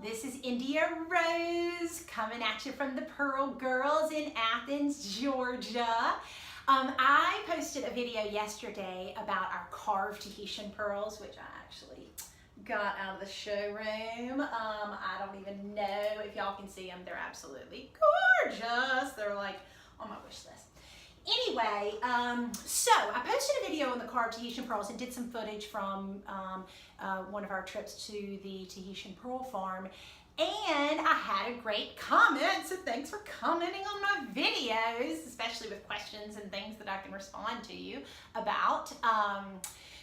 This is India Rose coming at you from the Pearl Girls in Athens, Georgia. I posted a video yesterday about our carved Tahitian pearls, which I actually got out of the showroom. I don't even know if y'all can see them. They're absolutely gorgeous. They're like on my wish list. Anyway, so I posted a video on the carved Tahitian pearls and did some footage from one of our trips to the Tahitian Pearl Farm, and I had a great comment, so thanks for commenting on my videos, especially with questions and things that I can respond to you about.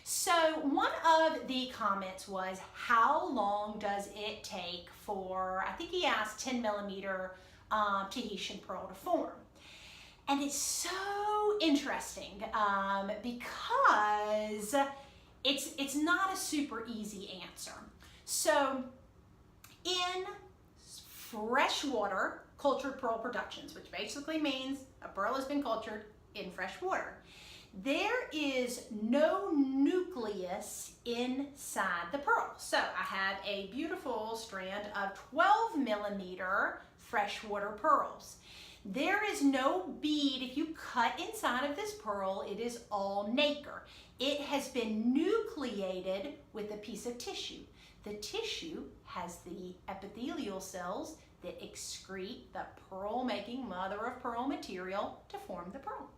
So one of the comments was, how long does it take for, I think he asked 10 millimeter Tahitian pearl to form? And it's so interesting because it's not a super easy answer. So in freshwater cultured pearl productions, which basically means a pearl has been cultured in fresh water, there is no nucleus inside the pearl. So I have a beautiful strand of 12 millimeter freshwater pearls. There is no bead. If you cut inside of this pearl, it is all nacre. It has been nucleated with a piece of tissue. The tissue has the epithelial cells that excrete the pearl-making mother of pearl material to form the pearl.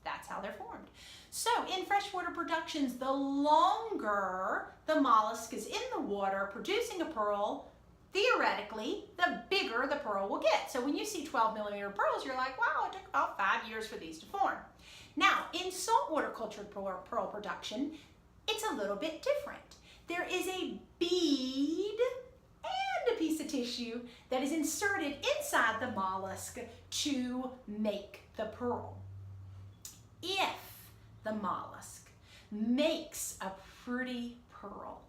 That's how they're formed. So in freshwater productions, the longer the mollusk is in the water producing a pearl, theoretically, the bigger the pearl will get. So when you see 12 millimeter pearls, you're like, wow, it took about 5 years for these to form. Now, in saltwater cultured pearl production, it's a little bit different. There is a bead and a piece of tissue that is inserted inside the mollusk to make the pearl. If the mollusk makes a pretty pearl,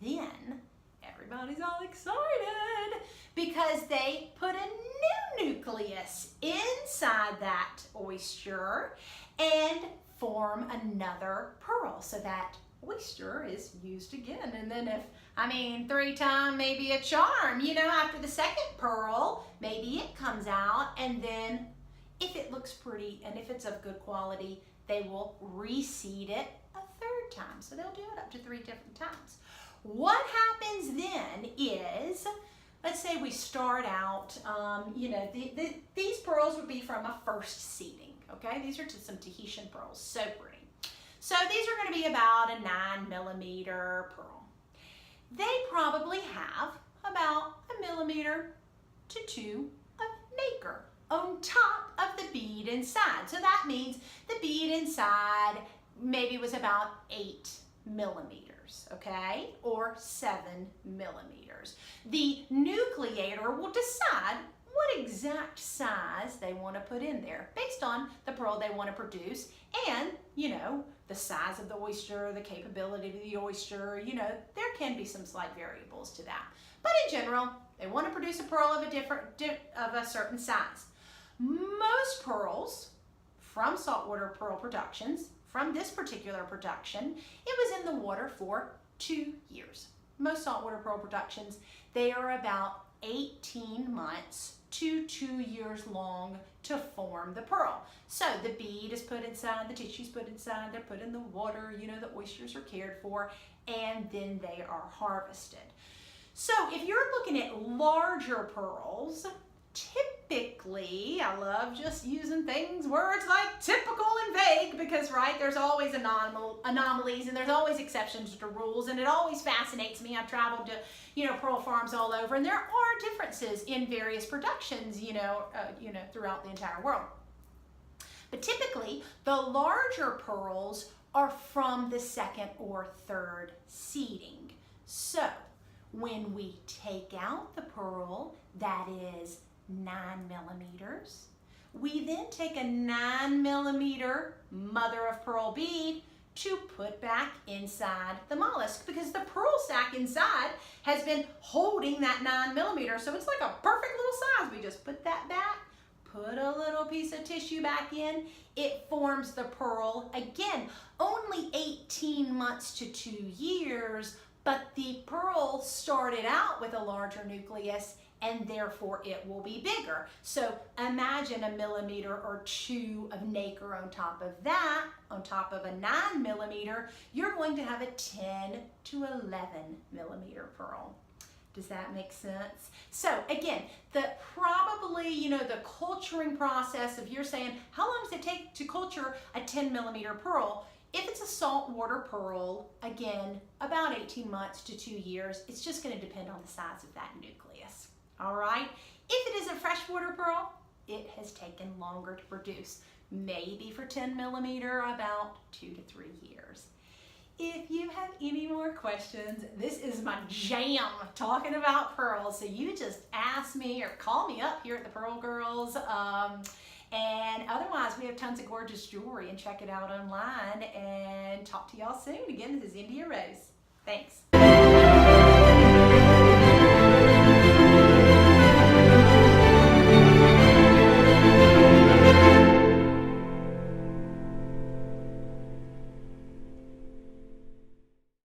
then everybody's all excited because they put a new nucleus inside that oyster and form another pearl. So that oyster is used again. And then if, 3 times maybe a charm, after the second pearl, maybe it comes out, and then if it looks pretty and if it's of good quality, they will reseed it a 3rd time. So they'll do it up to 3 different times. What happens then is, let's say we start out, these pearls would be from a first seeding, okay? These are some Tahitian pearls, so pretty. So these are gonna be about a 9 millimeter pearl. They probably have about 1 millimeter to 2 of nacre on top of the bead inside. So that means the bead inside maybe was about 8 millimeters, okay, or 7 millimeters. The nucleator will decide what exact size they want to put in there based on the pearl they want to produce and, the size of the oyster, the capability of the oyster, there can be some slight variables to that. But in general, they want to produce a pearl of a certain size. Most pearls from saltwater pearl productions, from this particular production, it was in the water for 2 years. Most saltwater pearl productions, they are about 18 months to 2 years long to form the pearl. So the bead is put inside, the tissue's put inside, they're put in the water, the oysters are cared for, and then they are harvested. So if you're looking at larger pearls, typically, I love just using words like typical and vague because, right, there's always anomalies and there's always exceptions to rules, and it always fascinates me. I've traveled to, pearl farms all over, and there are differences in various productions, throughout the entire world. But typically, the larger pearls are from the 2nd or 3rd seeding. So when we take out the pearl that is 9 millimeters, we then take a 9 millimeter mother of pearl bead to put back inside the mollusk because the pearl sac inside has been holding that 9 millimeter. So it's like a perfect little size. We just put that back, put a little piece of tissue back in, it forms the pearl. Again, only 18 months to 2 years, but the pearl started out with a larger nucleus and therefore it will be bigger. So imagine a millimeter or two of nacre on top of that, on top of a 9 millimeter, you're going to have a 10 to 11 millimeter pearl. Does that make sense? So again, the culturing process of you're saying, how long does it take to culture a 10 millimeter pearl? If it's a saltwater pearl, again, about 18 months to 2 years. It's just going to depend on the size of that nucleus. All right? If it is a freshwater pearl, it has taken longer to produce. Maybe for 10 millimeter, about 2 to 3 years. If you have any more questions, this is my jam, talking about pearls. So you just ask me or call me up here at the Pearl Girls. And otherwise, we have tons of gorgeous jewelry, and check it out online, and talk to y'all soon. Again, this is India Rose. Thanks.